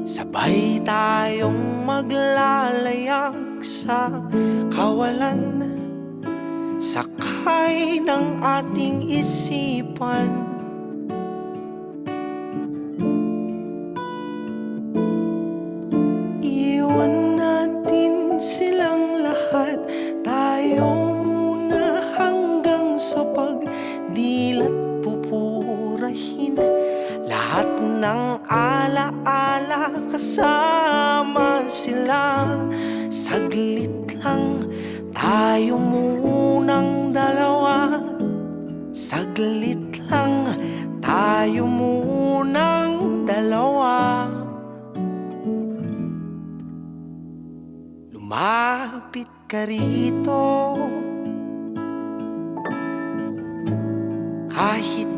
Sabay tayong maglalayag sa kawalan, sakay ng ating isipan. Iwan natin silang lahat, tayo muna hanggang sa pagdilat pupurahin lahat ng alaala kasama sila. Saglit lang tayo munang dalawa, saglit lang tayo munang dalawa. Lumapit ka rito, kahit